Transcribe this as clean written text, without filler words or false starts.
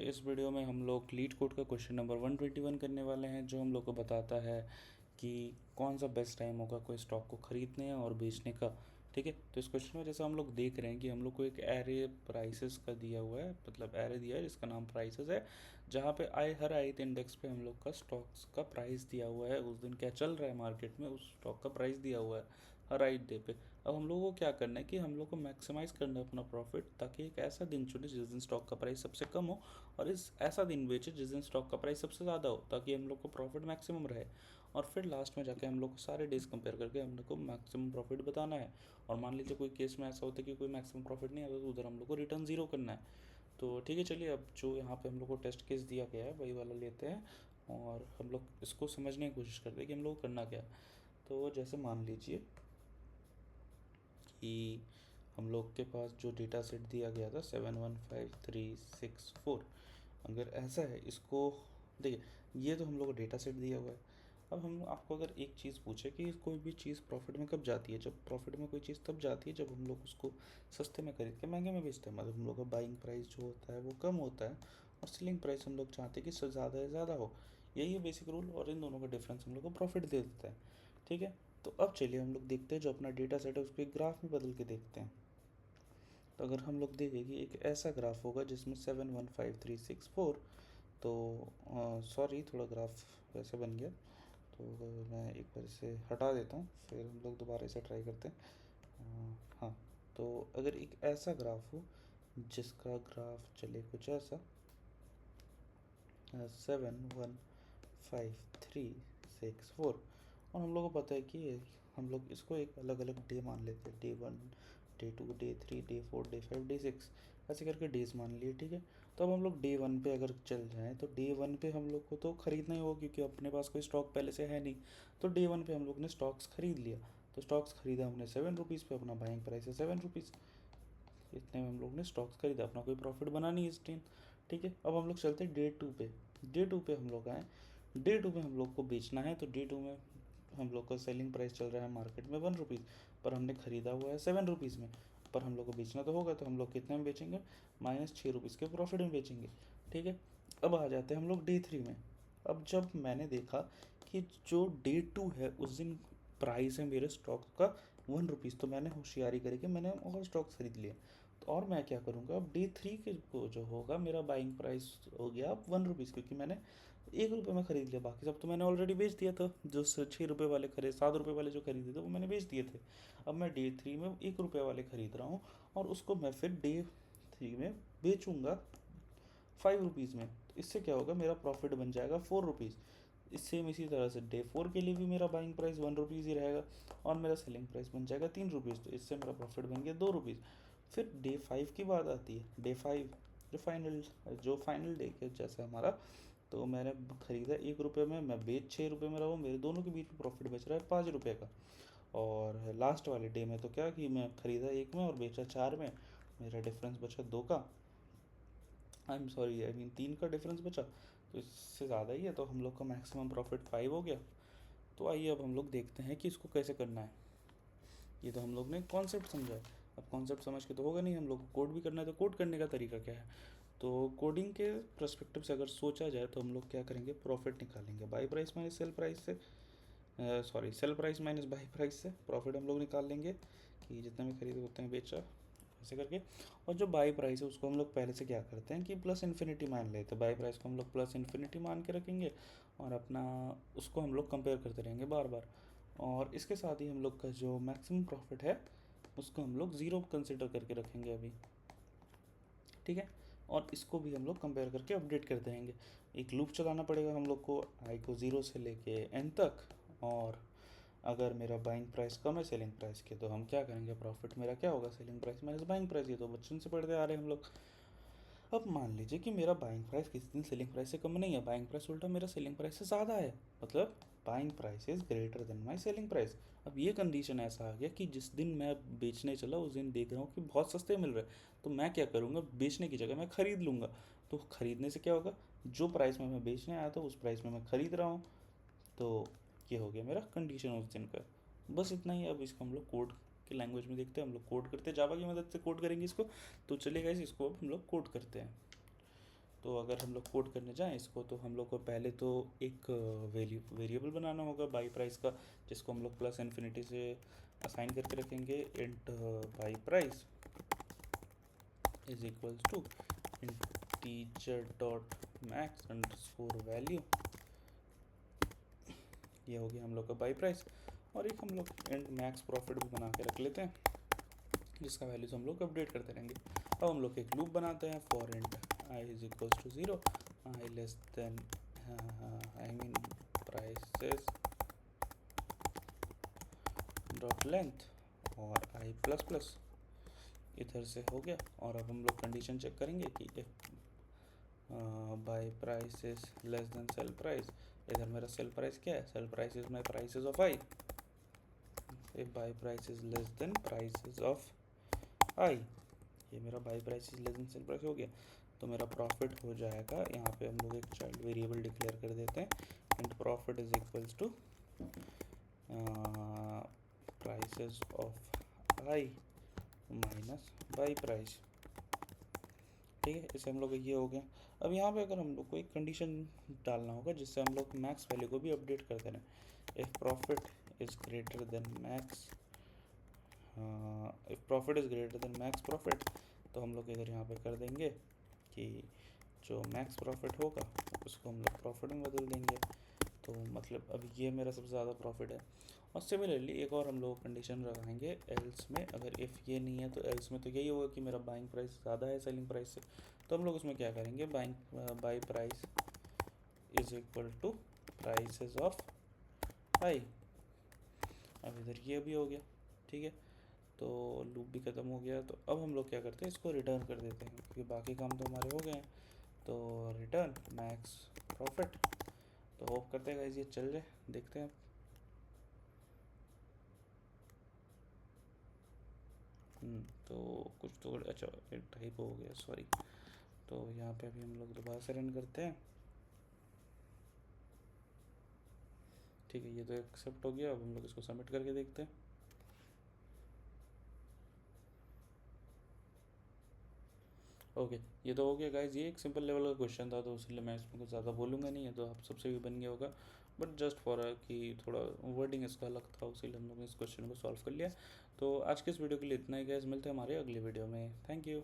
इस वीडियो में हम लोग लीड कोड का क्वेश्चन नंबर 121 करने वाले हैं, जो हम लोग को बताता है कि कौन सा बेस्ट टाइम होगा कोई स्टॉक को ख़रीदने और बेचने का। ठीक है, तो इस क्वेश्चन में जैसा हम लोग देख रहे हैं कि हम लोग को एक एरे प्राइसेस का दिया हुआ है, मतलब एरे दिया है जिसका नाम प्राइसेस है, जहाँ पे हर आईथ इंडेक्स पे हम लोग का स्टॉक्स का प्राइस दिया हुआ है, उस दिन क्या चल रहा है मार्केट में उस स्टॉक का प्राइस दिया हुआ है हर आईथ डे पे। अब हम लोगों को क्या करना है कि हम लोग को मैक्सिमाइज़ करना है अपना प्रॉफिट, ताकि एक ऐसा दिन चुने जिस दिन स्टॉक का प्राइस सबसे कम हो और इस ऐसा दिन बेचे जिस दिन स्टॉक का प्राइस सबसे ज़्यादा हो, ताकि हम लोग को प्रॉफिट मैक्सिमम रहे। और फिर लास्ट में जाके हम लोग को सारे डेज कंपेयर करके हम लोग को मैक्सिमम प्रॉफिट बताना है। और मान लीजिए कोई केस में ऐसा होता है कि कोई मैक्सिमम प्रॉफिट नहीं आता, तो उधर हम लोग को रिटर्न ज़ीरो करना है। तो ठीक है, चलिए अब जो यहाँ पे हम लोग को टेस्ट केस दिया गया है वही वाला लेते हैं और हम लोग इसको समझने की कोशिश करते हैं कि हम लोग को करना क्या है। तो जैसे मान लीजिए कि हम लोग के पास जो डेटा सेट दिया गया था 715364, अगर ऐसा है, इसको देखिए, ये तो हम लोग को डेटा सेट दिया हुआ है। अब हम आपको अगर एक चीज़ पूछे कि कोई भी चीज़ प्रॉफिट में कब जाती है, जब प्रॉफिट में कोई चीज़ तब जाती है जब हम लोग उसको सस्ते में खरीद के महंगे में बेचते हैं, मतलब हम लोग का बाइंग प्राइस जो होता है वो कम होता है और सेलिंग प्राइस हम लोग चाहते हैं कि ज़्यादा से ज़्यादा हो। यही है बेसिक रूल, और इन दोनों का डिफरेंस हम लोग को प्रॉफिट दे देता है। ठीक है, तो अब चलिए हम लोग देखते हैं जो अपना डेटा सेट है उसको एक ग्राफ में बदल के देखते हैं। तो अगर हम लोग देखें कि एक ऐसा ग्राफ होगा जिसमें 715364, तो सॉरी, थोड़ा ग्राफ वैसे बन गया, तो मैं एक बार इसे हटा देता हूँ, फिर हम लोग दोबारा इसे ट्राई करते हैं। हाँ, तो अगर एक ऐसा ग्राफ हो जिसका ग्राफ चले कुछ ऐसा 715364, और हम लोग को पता है कि हम लोग इसको एक अलग अलग डे मान लेते हैं, day 1, day 2, day 3, day 4, day 5, day 6, ऐसे करके डेज मान लिए। ठीक है, तो अब हम लोग डे 1 पे अगर चल जाएँ तो डे 1 पे हम लोग को तो ख़रीदना ही होगा, क्योंकि अपने पास कोई स्टॉक पहले से है नहीं। तो डे 1 पे हम लोग ने स्टॉक्स ख़रीद लिया, तो स्टॉक्स ख़रीदा हमने 7 रुपीज़ पे, अपना बाइंग प्राइस है 7 रुपीज़। इतने में हम लोग ने स्टॉक्स खरीदा, अपना कोई प्रॉफिट बना नहीं इस दिन। ठीक है, अब हम लोग चलते हैं डे 2 पे। डे 2 पे हम लोग आए, डे 2 में हम लोग को बेचना है, तो डे 2 में हम लोग का सेलिंग प्राइस चल रहा है मार्केट में 1 रुपीज़, पर हमने ख़रीदा हुआ है 7 रुपीज़ में, पर हम लोग को बेचना तो होगा, तो हम लोग कितने में बेचेंगे, -6 रुपीज़ के प्रॉफिट में बेचेंगे। ठीक है, अब आ जाते हैं हम लोग डे 3 में। अब जब मैंने देखा कि जो डे 2 है उस दिन प्राइस है मेरे स्टॉक का 1 रुपीज़, तो मैंने होशियारी करके मैंने और स्टॉक्स खरीद लिए। तो और मैं क्या करूँगा, अब डे 3 के को जो होगा मेरा बाइंग प्राइस हो गया अब 1 रुपीज़, क्योंकि मैंने 1 रुपये में ख़रीद लिया, बाकी सब तो मैंने ऑलरेडी बेच दिया था। जो 6 रुपये वाले 7 रुपये वाले जो खरीदे थे वो मैंने बेच दिए थे। अब मैं डे 3 में 1 रुपये वाले ख़रीद रहा हूँ और उसको मैं फिर डे 3 में बेचूँगा 5 रुपीज़ में। तो इससे क्या होगा, मेरा प्रॉफिट बन जाएगा 4 रुपीज़। इसी तरह से डे 4 के लिए भी मेरा बाइंग प्राइस 1 रुपीज़ ही रहेगा और मेरा सेलिंग प्राइस बन जाएगा 3 रुपीज़, तो इससे मेरा प्रॉफिट बन गया 2 रुपीज़। फिर डे 5 की बात आती है, डे 5 जो फाइनल डे के जैसे हमारा, तो मैंने ख़रीदा 1 रुपये में, मैं बेच 6 रुपये में रहा हूँ, मेरे दोनों के बीच में प्रॉफिट बच रहा है 5 रुपये का। और लास्ट वाले डे में तो क्या कि मैं ख़रीदा 1 में और बेचा 4 में, मेरा डिफरेंस बचा 2 का, आई मीन 3 का डिफरेंस बचा, तो इससे ज़्यादा ही है, तो हम लोग का मैक्सिमम प्रॉफिट 5 हो गया। तो आइए अब हम लोग देखते हैं कि इसको कैसे करना है। ये तो हम लोग ने कॉन्सेप्ट समझा है, अब कॉन्सेप्ट समझ के तो होगा नहीं, हम लोग को कोड भी करना है, तो कोड करने का तरीका क्या है। तो कोडिंग के पर्सपेक्टिव से अगर सोचा जाए तो हम लोग क्या करेंगे, प्रॉफिट निकालेंगे buy price minus sell price से, sell price minus buy price से प्रॉफिट हम लोग निकाल लेंगे कि जितने में खरीदे उतने में बेचा, ऐसे करके। और जो बाई प्राइस है उसको हम लोग पहले से क्या करते हैं कि प्लस इन्फिनिटी मान लेते हैं, बाई प्राइस को हम लोग प्लस इन्फिनिटी मान के रखेंगे और अपना उसको हम लोग कंपेयर करते रहेंगे बार बार। और इसके साथ ही हम लोग का जो मैक्सिमम प्रॉफिट है उसको हम लोग ज़ीरो कंसिडर करके रखेंगे अभी। ठीक है, और इसको भी हम लोग कंपेयर करके अपडेट करते रहेंगे। एक लूप चलाना पड़ेगा हम लोग को, आई को 0 से लेके एन तक। और अगर मेरा बाइंग प्राइस कम है सेलिंग प्राइस के, तो हम क्या करेंगे, प्रॉफिट मेरा क्या होगा, selling price minus buying price. ये तो बचपन से पढ़ते आ रहे हैं हम लोग। अब मान लीजिए कि मेरा बाइंग प्राइस किसी दिन सेलिंग प्राइस से कम नहीं है, बाइंग प्राइस उल्टा मेरा सेलिंग प्राइस से ज़्यादा है, मतलब buying price is greater than my selling price. अब ये कंडीशन ऐसा आ गया कि जिस दिन मैं बेचने चला उस दिन देख रहा हूँ कि बहुत सस्ते मिल रहे हैं, तो मैं क्या करूँगा, बेचने की जगह मैं ख़रीद लूँगा। तो ख़रीदने से क्या होगा, जो प्राइस में मैं बेचने आया था उस प्राइस में मैं ख़रीद रहा हूँ, तो ये हो गया मेरा कंडीशन उस दिन का। बस इतना ही। अब इसको हम लोग कोड की लैंग्वेज में देखते हैं, हम लोग कोड करते हैं, जावा की मदद से कोड करेंगे इसको। तो चलिए गाइस, इसको अब हम लोग कोड करते हैं। तो अगर हम लोग कोड करने जाएं इसको, तो हम लोग को पहले तो एक वेरिएबल बनाना होगा बाई प्राइस का, जिसको हम लोग प्लस इन्फिनिटी से असाइन करके रखेंगे। Int buy price is equals to integer dot max underscore value. ये हो गया हम लोग का बाई प्राइस। और एक हम लोग इंट मैक्स प्रॉफिट भी बना के रख लेते हैं, जिसका वैल्यूज हम लोग अपडेट करते रहेंगे। अब हम लोग एक लूप बनाते हैं for int i is equals to 0, i less than i mean prices dot length और आई प्लस प्लस। इधर से हो गया। और अब हम लोग कंडीशन चेक करेंगे कि if buy price is less than sell price, इधर मेरा सेल प्राइस क्या है, sell price is my prices of I. If buy price is less than prices of I, ये मेरा buy price is less than sell price हो गया। तो मेरा प्रॉफिट हो जाएगा, यहाँ पे हम लोग एक चाइल्ड वेरिएबल डिक्लेयर कर देते हैं and profit is equals to prices of i minus buy price. ठीक है, इससे हम लोग ये हो गया। अब यहाँ पे अगर हम लोग को एक कंडीशन डालना होगा जिससे हम लोग मैक्स वैल्यू को भी अपडेट करते रहें। If profit is greater than max, if profit is greater than max profit, तो हम लोग इधर यहाँ पे कर देंगे कि जो मैक्स प्रॉफिट होगा उसको हम लोग प्रॉफिट में बदल देंगे। तो मतलब अब ये मेरा सबसे ज़्यादा प्रॉफिट है। और सिमिलरली एक और हम लोग कंडीशन लगाएंगे एल्स में, अगर इफ़ ये नहीं है तो एल्स में तो यही होगा कि मेरा बाइंग प्राइस ज़्यादा है सेलिंग प्राइस से। तो हम लोग उसमें क्या करेंगे, buy price is equal to prices of I. अब इधर ये भी हो गया। ठीक है, तो लूप भी ख़त्म हो गया। तो अब हम लोग क्या करते हैं, इसको रिटर्न कर देते हैं क्योंकि बाकी काम तो हमारे हो गए हैं। तो रिटर्न मैक्स प्रॉफिट। तो होप करते हैं गाइस ये चल जाए, देखते हैं। तो कुछ तो अच्छा एक टाइप हो गया, सॉरी। तो यहाँ पे अभी हम लोग दोबारा से रन करते हैं। ठीक है, ये तो एक्सेप्ट हो गया। अब हम लोग इसको सबमिट करके देखते हैं। ओके, ये तो हो गया गाइज। ये एक सिंपल लेवल का क्वेश्चन था, तो इसलिए मैं इसमें कुछ ज़्यादा बोलूँगा नहीं है, तो आप सबसे भी बन गया होगा। बट जस्ट फॉर कि थोड़ा वर्डिंग इसका अलग था, उसीलिए हम लोग ने इस क्वेश्चन को सॉल्व कर लिया। तो आज के इस वीडियो के लिए इतना ही गाइज, मिलते हैं हमारे अगले वीडियो में। Thank you.